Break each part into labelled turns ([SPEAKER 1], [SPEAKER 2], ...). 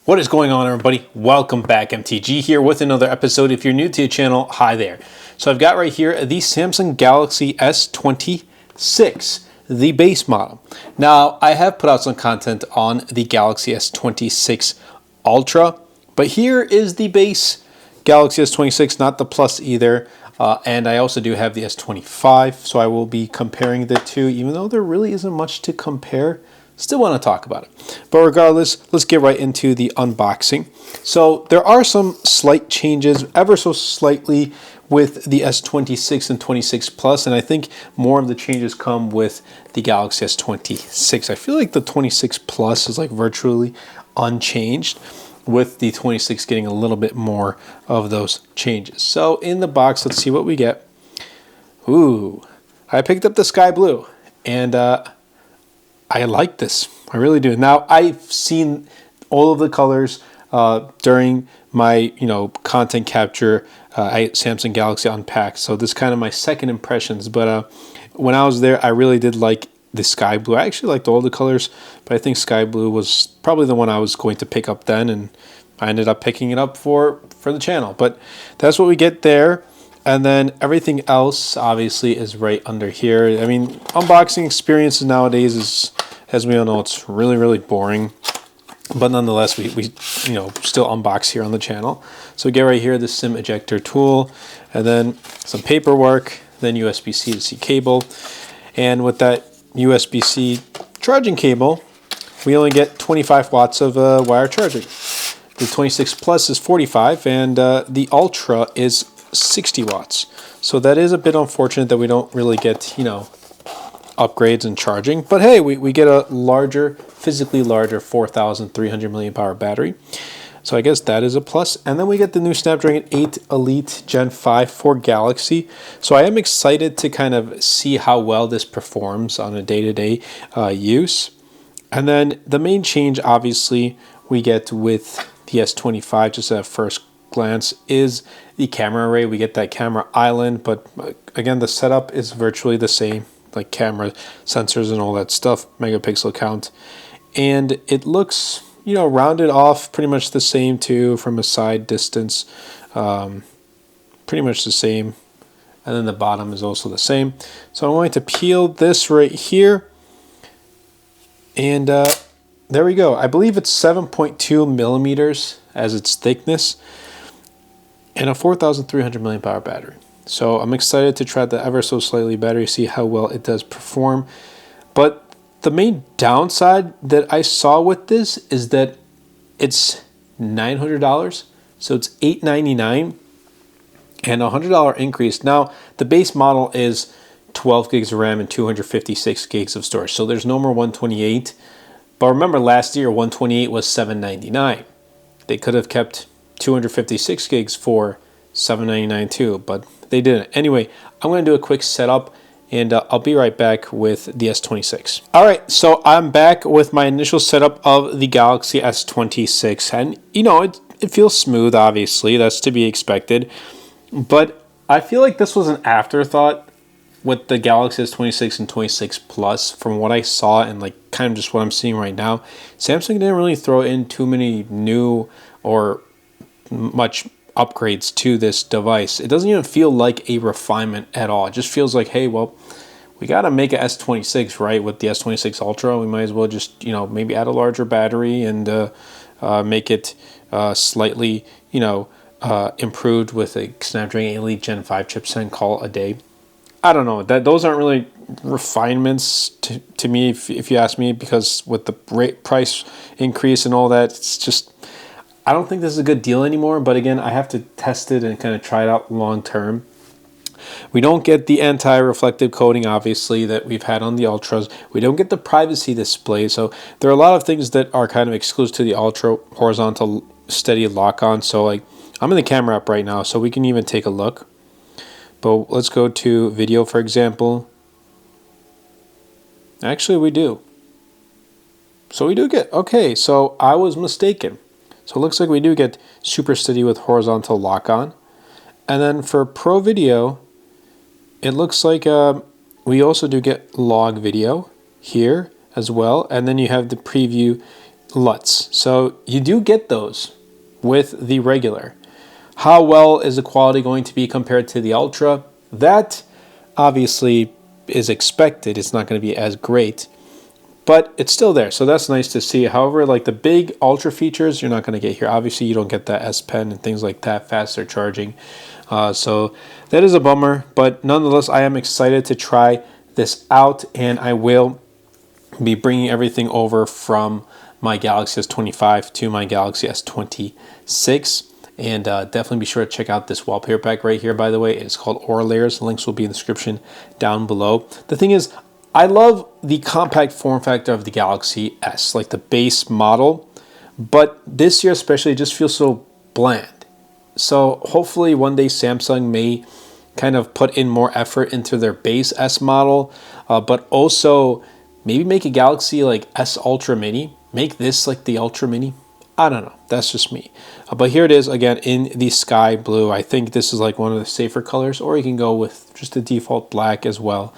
[SPEAKER 1] What is going on, everybody? Welcome back. MTG here with another episode. If you're new to the channel, hi there. So I've got right here the Samsung Galaxy S26, the base model. Now, I have put out some content on the Galaxy S26 Ultra, but here is the base Galaxy S26, not the Plus either. And I also do have the S25, so I will be comparing the two, even though there really isn't much to compare. Still want to talk about it. But regardless, let's get right into the unboxing. So there are some slight changes, ever so slightly, with the S26 and 26 Plus, and I think more of the changes come with the Galaxy S26. I feel like the 26 Plus is like virtually unchanged, with the 26 getting a little bit more of those changes. So in the box, let's see what we get. Ooh, I picked up the sky blue, and I like this. I really do. Now, I've seen all of the colors during my content capture at Samsung Galaxy Unpacked. So this is kind of my second impressions. But when I was there, I really did like the sky blue. I actually liked all the colors, but I think sky blue was probably the one I was going to pick up then, and I ended up picking it up for the channel. But that's what we get there. And then everything else obviously is right under here. I mean, unboxing experiences nowadays is, as we all know, it's really, really boring. But nonetheless, we still unbox here on the channel. So we get right here the SIM ejector tool, and then some paperwork, then USB-C to C cable. And with that USB-C charging cable, we only get 25 watts of wire charging. The 26 Plus is 45, and the Ultra is 60 watts. So that is a bit unfortunate that we don't really get, upgrades in charging. But hey, we get a larger, physically larger 4,300 milliamp hour battery. So I guess that is a plus. And then we get the new Snapdragon 8 Elite Gen 5 for Galaxy. So I am excited to kind of see how well this performs on a day-to-day use. And then the main change, obviously, we get with the S25, just at first glance, is the camera array. We get that camera island, but again, the setup is virtually the same, like camera sensors and all that stuff, megapixel count, and it looks rounded off pretty much the same too from a side distance, pretty much the same, and then the bottom is also the same. So I'm going to peel this right here, and there we go. I believe it's 7.2 millimeters as its thickness, and a 4,300 milliamp hour battery. So I'm excited to try the ever so slightly battery, see how well it does perform. But the main downside that I saw with this is that it's $900, so it's $899 and a $100 increase. Now the base model is 12 gigs of RAM and 256 gigs of storage, so there's no more 128. But remember, last year 128 was $799. They could have kept 256 gigs for $799 too, but they didn't. Anyway, I'm going to do a quick setup, and I'll be right back with the S26. All right, so I'm back with my initial setup of the Galaxy S26, and it feels smooth. Obviously, that's to be expected, but I feel like this was an afterthought with the Galaxy S26 and 26 Plus. From what I saw and kind of just what I'm seeing right now, Samsung didn't really throw in too many new or much upgrades to this device. It doesn't even feel like a refinement at all. It just feels like, hey, well, we got to make a S26, right? With the S26 Ultra, we might as well just, maybe add a larger battery and make it slightly, improved with a Snapdragon Elite Gen 5 chipset and call it a day. I don't know. Those aren't really refinements to me, if you ask me, because with the price increase and all that, it's just, I don't think this is a good deal anymore. But again, I have to test it and kind of try it out long term. We don't get the anti-reflective coating, obviously, that we've had on the Ultras. We don't get the privacy display. So there are a lot of things that are kind of exclusive to the Ultra, horizontal steady lock-on. So I'm in the camera app right now, so we can even take a look. But let's go to video, for example. Actually, we do. So we do get, okay, so I was mistaken. So it looks like we do get super steady with horizontal lock-on. And then for Pro Video, it looks like we also do get log video here as well. And then you have the preview LUTs. So you do get those with the regular. How well is the quality going to be compared to the Ultra? That obviously is expected. It's not going to be as great, but it's still there. So that's nice to see. However, like the big Ultra features, you're not going to get here. Obviously, you don't get that S Pen and things like that, faster charging. So that is a bummer, but nonetheless, I am excited to try this out, and I will be bringing everything over from my Galaxy S25 to my Galaxy S26. And definitely be sure to check out this wallpaper pack right here, by the way. It's called Aura Layers. The links will be in the description down below. The thing is, I love the compact form factor of the Galaxy S, like the base model. But this year especially, it just feels so bland. So hopefully one day Samsung may kind of put in more effort into their base S model, but also maybe make a Galaxy like S Ultra Mini. Make this like the Ultra Mini. I don't know. That's just me. But here it is again in the sky blue. I think this is like one of the safer colors, or you can go with just the default black as well.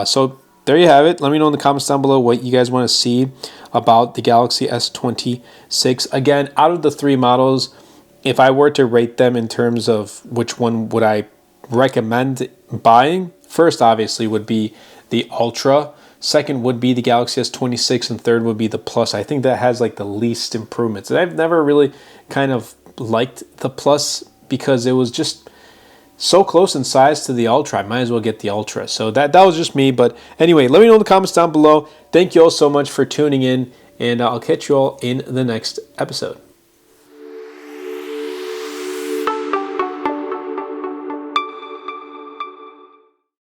[SPEAKER 1] So there you have it. Let me know in the comments down below what you guys want to see about the Galaxy S26. Again, out of the three models, if I were to rate them in terms of which one would I recommend buying, first obviously would be the Ultra. Second would be the Galaxy S26, and third would be the Plus. I think that has like the least improvements. And I've never really kind of liked the Plus because it was just so close in size to the Ultra. I might as well get the Ultra. So that was just me. But anyway, let me know in the comments down below. Thank you all so much for tuning in, and I'll catch you all in the next episode.